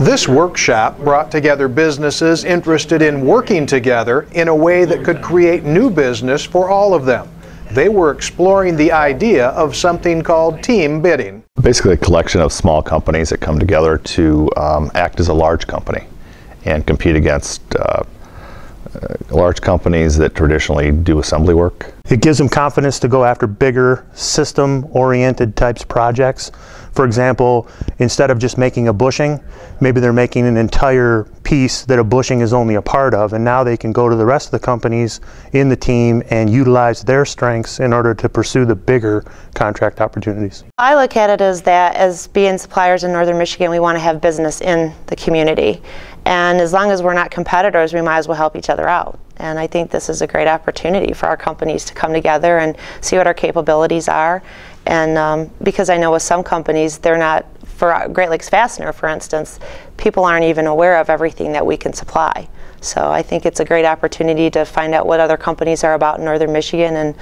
This workshop brought together businesses interested in working together in a way that could create new business for all of them. They were exploring the idea of something called team bidding. Basically a collection of small companies that come together to act as a large company and compete against large companies that traditionally do assembly work. It gives them confidence to go after bigger system-oriented types projects. For example, instead of just making a bushing, maybe they're making an entire piece that a bushing is only a part of, and now they can go to the rest of the companies in the team and utilize their strengths in order to pursue the bigger contract opportunities. I look at it as that, as being suppliers in Northern Michigan, we want to have business in the community. And as long as we're not competitors, we might as well help each other out. And I think this is a great opportunity for our companies to come together and see what our capabilities are. And because I know with some companies, they're not, for Great Lakes Fastener, for instance, people aren't even aware of everything that we can supply. So I think it's a great opportunity to find out what other companies are about in Northern Michigan and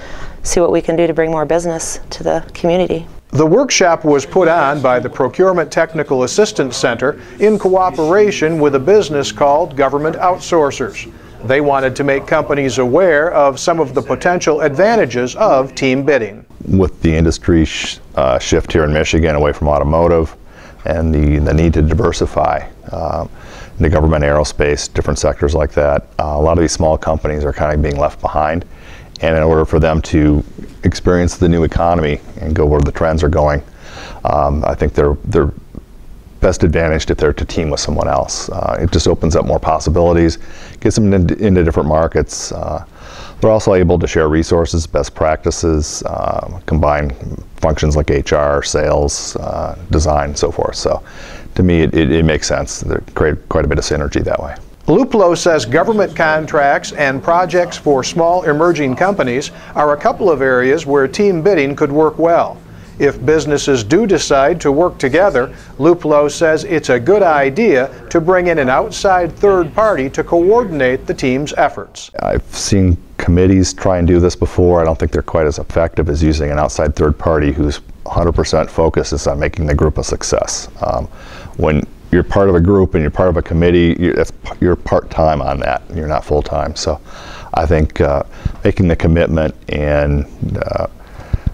see what we can do to bring more business to the community. The workshop was put on by the Procurement Technical Assistance Center in cooperation with a business called Government Outsourcers. They wanted to make companies aware of some of the potential advantages of team bidding. With the industry shift here in Michigan away from automotive and the need to diversify into government, aerospace, different sectors like that, a lot of these small companies are kind of being left behind. And in order for them to experience the new economy and go where the trends are going, I think they're best advantaged if they're to team with someone else. It just opens up more possibilities, gets them into different markets. They're also able to share resources, best practices, combine functions like HR, sales, design, and so forth. So to me, it makes sense. They create quite a bit of synergy that way. Luplo says government contracts and projects for small emerging companies are a couple of areas where team bidding could work well. If businesses do decide to work together, Luplo says it's a good idea to bring in an outside third party to coordinate the team's efforts. I've seen committees try and do this before. I don't think they're quite as effective as using an outside third party whose 100% focus is on making the group a success. When you're part of a group and you're part of a committee, you're part-time on that. You're not full-time. So I think making the commitment and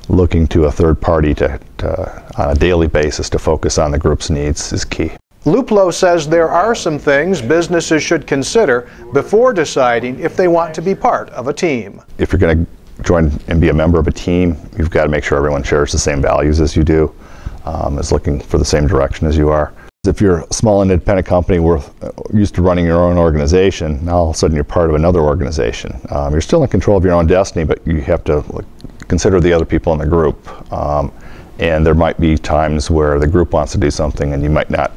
looking to a third party on a daily basis to focus on the group's needs is key. Luplo says there are some things businesses should consider before deciding if they want to be part of a team. If you're going to join and be a member of a team, you've got to make sure everyone shares the same values as you do, is looking for the same direction as you are. If you're a small independent company used to running your own organization, now all of a sudden you're part of another organization. You're still in control of your own destiny, but you have to consider the other people in the group. And there might be times where the group wants to do something and you might not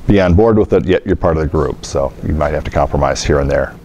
be on board with it, yet you're part of the group. So you might have to compromise here and there.